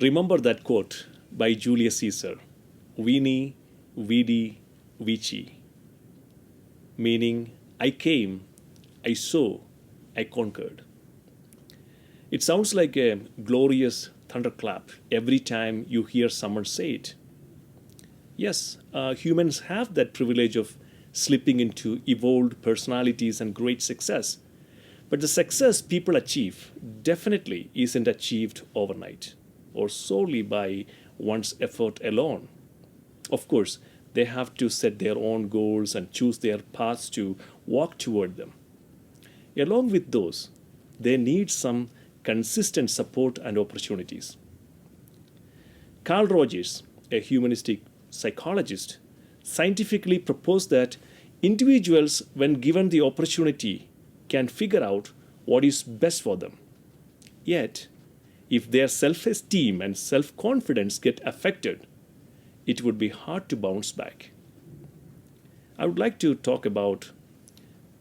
Remember that quote by Julius Caesar, Veni, Vidi, Vici, meaning I came, I saw, I conquered. It sounds like a glorious thunderclap every time you hear someone say it. Yes, humans have that privilege of slipping into evolved personalities and great success. But the success people achieve definitely isn't achieved overnight or solely by one's effort alone. Of course, they have to set their own goals and choose their paths to walk toward them. Along with those, they need some consistent support and opportunities. Carl Rogers, a humanistic psychologist, scientifically proposed that individuals, when given the opportunity, can figure out what is best for them. Yet, if their self esteem and self confidence get affected, it would be hard to bounce back. I would like to talk about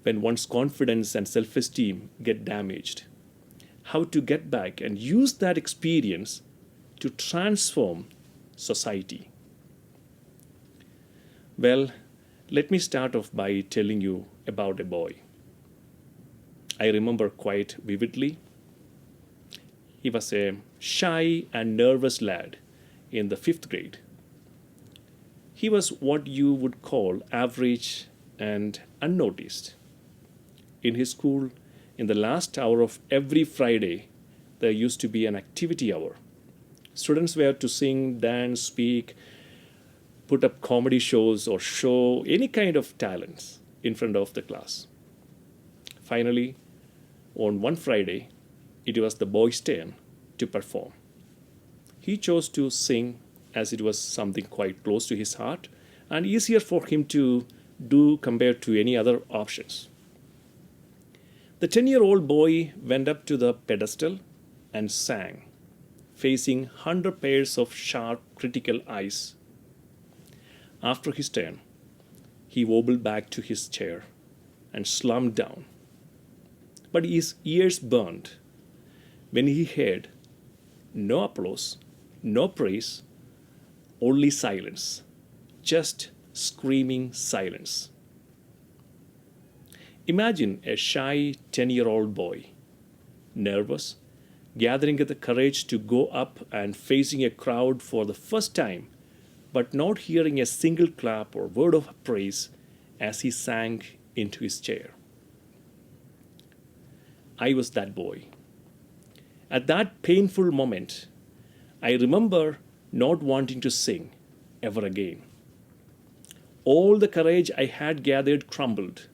when one's confidence and self esteem get damaged, how to get back and use that experience to transform society. Well, let me start off by telling you about a boy. I remember quite vividly. He was a shy and nervous lad in the fifth grade. He was what you would call average and unnoticed. In his school, in the last hour of every Friday, there used to be an activity hour. Students were to sing, dance, speak, put up comedy shows, or show any kind of talents in front of the class. Finally, on one Friday, it was the boy's turn to perform. He chose to sing as it was something quite close to his heart and easier for him to do compared to any other options. The 10-year-old boy went up to the pedestal and sang, facing 100 pairs of sharp, critical eyes. After his turn, he wobbled back to his chair and slumped down. But his ears burned when he heard no applause, no praise, only silence, just screaming silence. Imagine a shy 10-year-old boy, nervous, gathering the courage to go up and facing a crowd for the first time, but not hearing a single clap or word of praise as he sank into his chair. I was that boy. At that painful moment, I remember not wanting to sing ever again. All the courage I had gathered crumbled.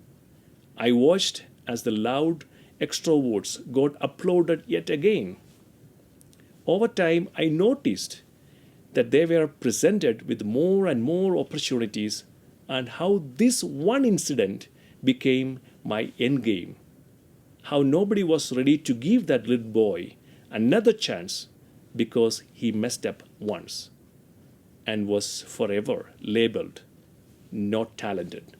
I watched as the loud extroverts got applauded yet again. Over time, I noticed that they were presented with more and more opportunities, and how this one incident became my endgame. How nobody was ready to give that little boy another chance because he messed up once and was forever labeled not talented.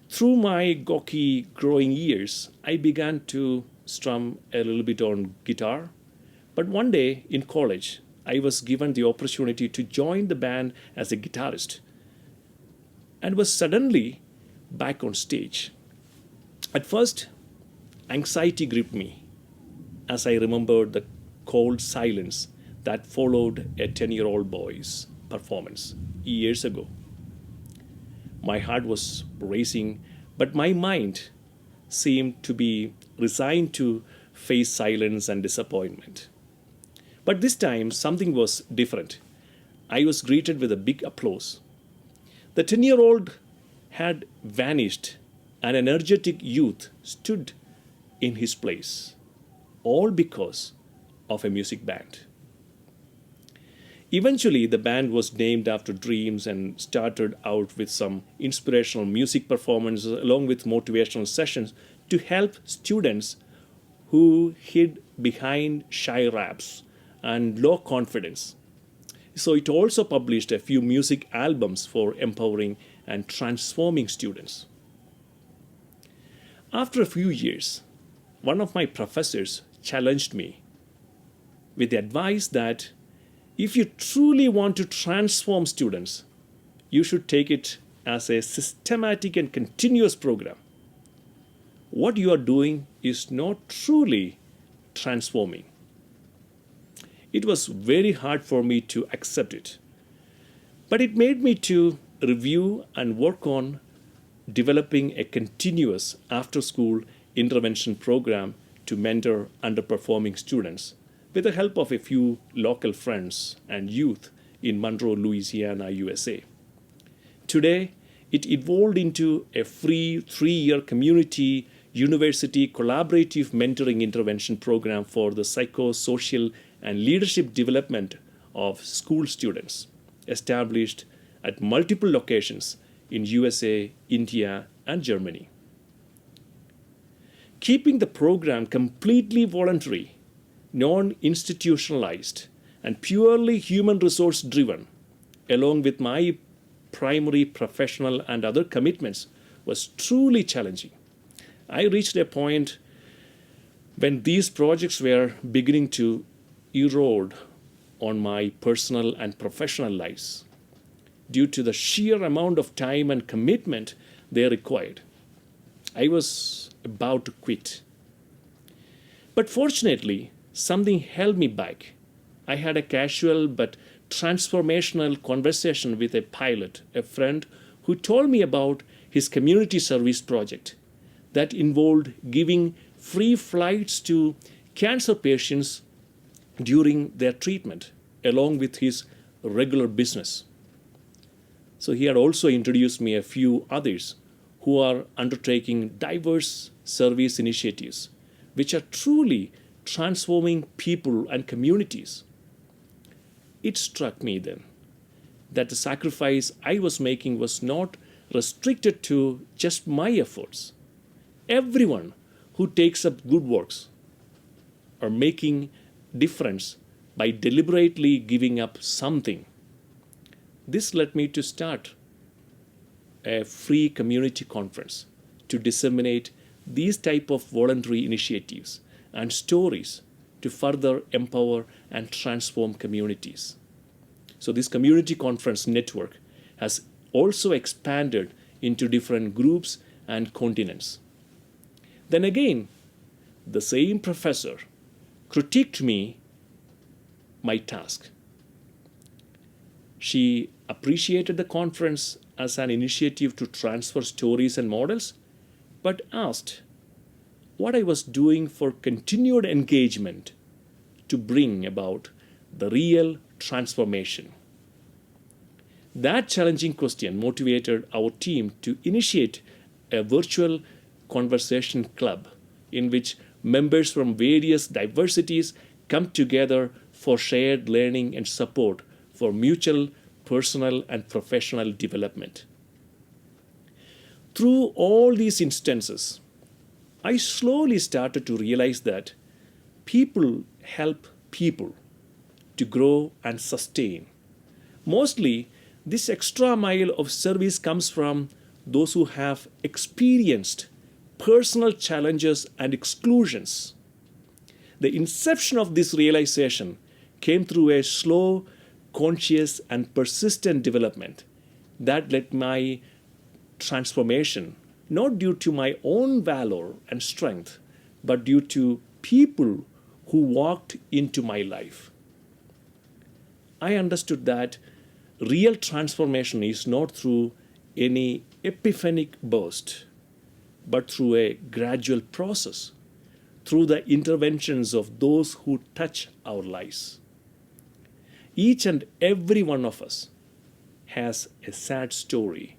Through my gawky growing years, I began to strum a little bit on guitar. But one day in college, I was given the opportunity to join the band as a guitarist and was suddenly back on stage. At first, anxiety gripped me as I remembered the cold silence that followed a 10-year-old boy's performance years ago. My heart was racing, but my mind seemed to be resigned to face silence and disappointment. But this time, something was different. I was greeted with a big applause. The 10-year-old had vanished. An energetic youth stood in his place, all because of a music band. Eventually, the band was named after dreams and started out with some inspirational music performances along with motivational sessions to help students who hid behind shy raps and low confidence. So it also published a few music albums for empowering and transforming students. After a few years, one of my professors challenged me. with the advice that if you truly want to transform students, you should take it as a systematic and continuous program. What you are doing is not truly transforming. It was very hard for me to accept it, but it made me to review and work on developing a continuous after-school intervention program to mentor underperforming students with the help of a few local friends and youth in Monroe, Louisiana, USA. Today, it evolved into a free 3-year community university collaborative mentoring intervention program for the psychosocial and leadership development of school students, established at multiple locations in USA, India, and Germany. Keeping the program completely voluntary, non-institutionalized, and purely human resource driven, along with my primary professional and other commitments, was truly challenging. I reached a point when these projects were beginning to erode on my personal and professional lives due to the sheer amount of time and commitment they required. I was about to quit. But fortunately, something held me back. I had a casual but transformational conversation with a pilot, a friend who told me about his community service project that involved giving free flights to cancer patients during their treatment, along with his regular business. So he had also introduced me a few others who are undertaking diverse service initiatives, which are truly transforming people and communities. It struck me then that the sacrifice I was making was not restricted to just my efforts. Everyone who takes up good works are making difference by deliberately giving up something. This led me to start a free community conference to disseminate these type of voluntary initiatives and stories to further empower and transform communities. So this community conference network has also expanded into different groups and continents. Then again, the same professor critiqued my task. She appreciated the conference as an initiative to transfer stories and models, but asked what I was doing for continued engagement to bring about the real transformation. That challenging question motivated our team to initiate a virtual conversation club in which members from various diversities come together for shared learning and support for mutual personal and professional development. Through all these instances, I slowly started to realize that people help people to grow and sustain. Mostly, this extra mile of service comes from those who have experienced personal challenges and exclusions. The inception of this realization came through a slow, conscious, and persistent development that led my transformation, not due to my own valor and strength, but due to people who walked into my life. I understood that real transformation is not through any epiphanic burst, but through a gradual process, through the interventions of those who touch our lives. Each and every one of us has a sad story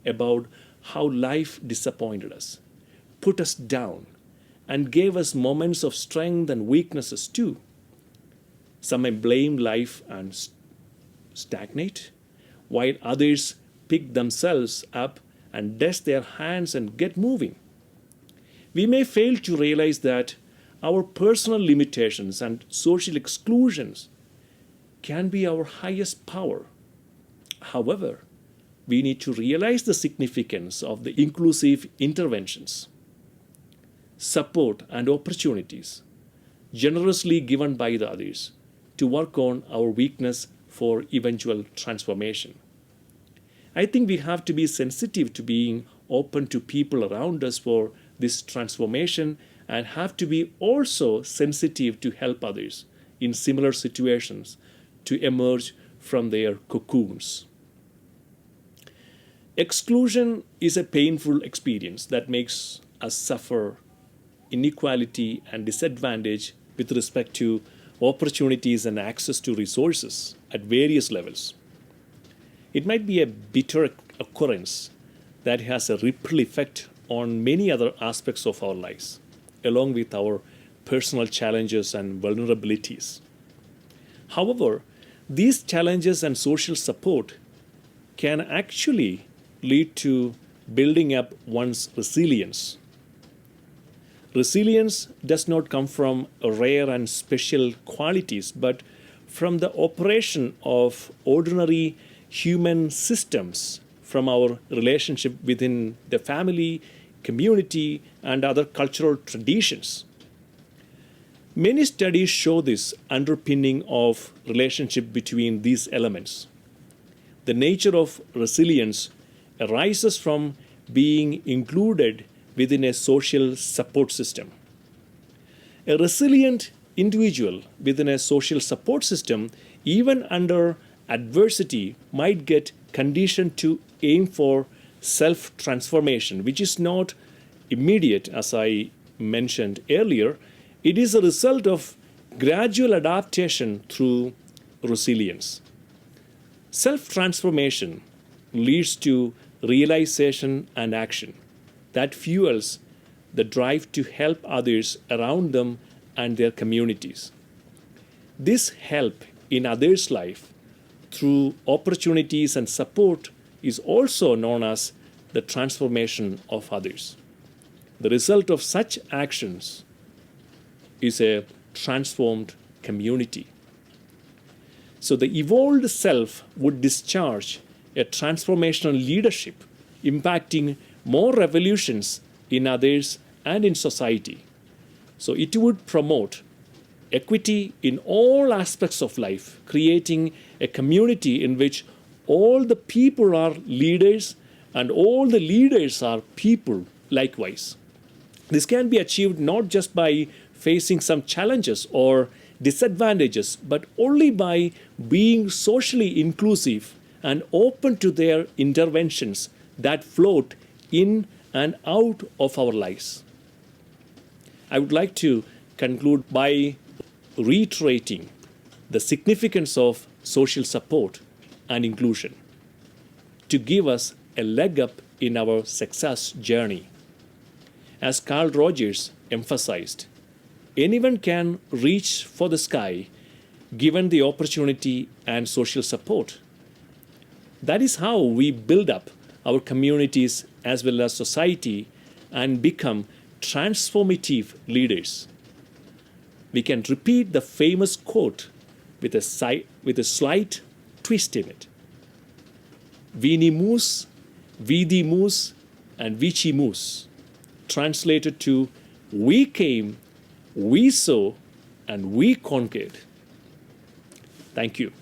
about how life disappointed us, put us down, and gave us moments of strength and weaknesses too. Some may blame life and stagnate, while others pick themselves up and dust their hands and get moving. We may fail to realize that our personal limitations and social exclusions can be our highest power. However, we need to realize the significance of the inclusive interventions, support, and opportunities generously given by the others to work on our weakness for eventual transformation. I think we have to be sensitive to being open to people around us for this transformation, and have to be also sensitive to help others in similar situations to emerge from their cocoons. Exclusion is a painful experience that makes us suffer inequality and disadvantage with respect to opportunities and access to resources at various levels. It might be a bitter occurrence that has a ripple effect on many other aspects of our lives, along with our personal challenges and vulnerabilities. However, these challenges and social support can actually lead to building up one's resilience. Resilience does not come from rare and special qualities, but from the operation of ordinary human systems, from our relationship within the family, community, and other cultural traditions. Many studies show this underpinning of relationship between these elements. The nature of resilience arises from being included within a social support system. A resilient individual within a social support system, even under adversity, might get conditioned to aim for self-transformation, which is not immediate, as I mentioned earlier. It is a result of gradual adaptation through resilience. Self-transformation leads to realization and action that fuels the drive to help others around them and their communities. This help in others' life through opportunities and support is also known as the transformation of others. The result of such actions is a transformed community. So the evolved self would discharge a transformational leadership, impacting more revolutions in others and in society. So it would promote equity in all aspects of life, creating a community in which all the people are leaders and all the leaders are people likewise. This can be achieved not just by facing some challenges or disadvantages, but only by being socially inclusive and open to their interventions that float in and out of our lives. I would like to conclude by reiterating the significance of social support and inclusion to give us a leg up in our success journey. As Carl Rogers emphasized, anyone can reach for the sky given the opportunity and social support. That is how we build up our communities as well as society and become transformative leaders. We can repeat the famous quote with a slight twist in it. Vini mus, vidi mus, and vici mus. Translated to, we came, we saw, and we conquered. Thank you.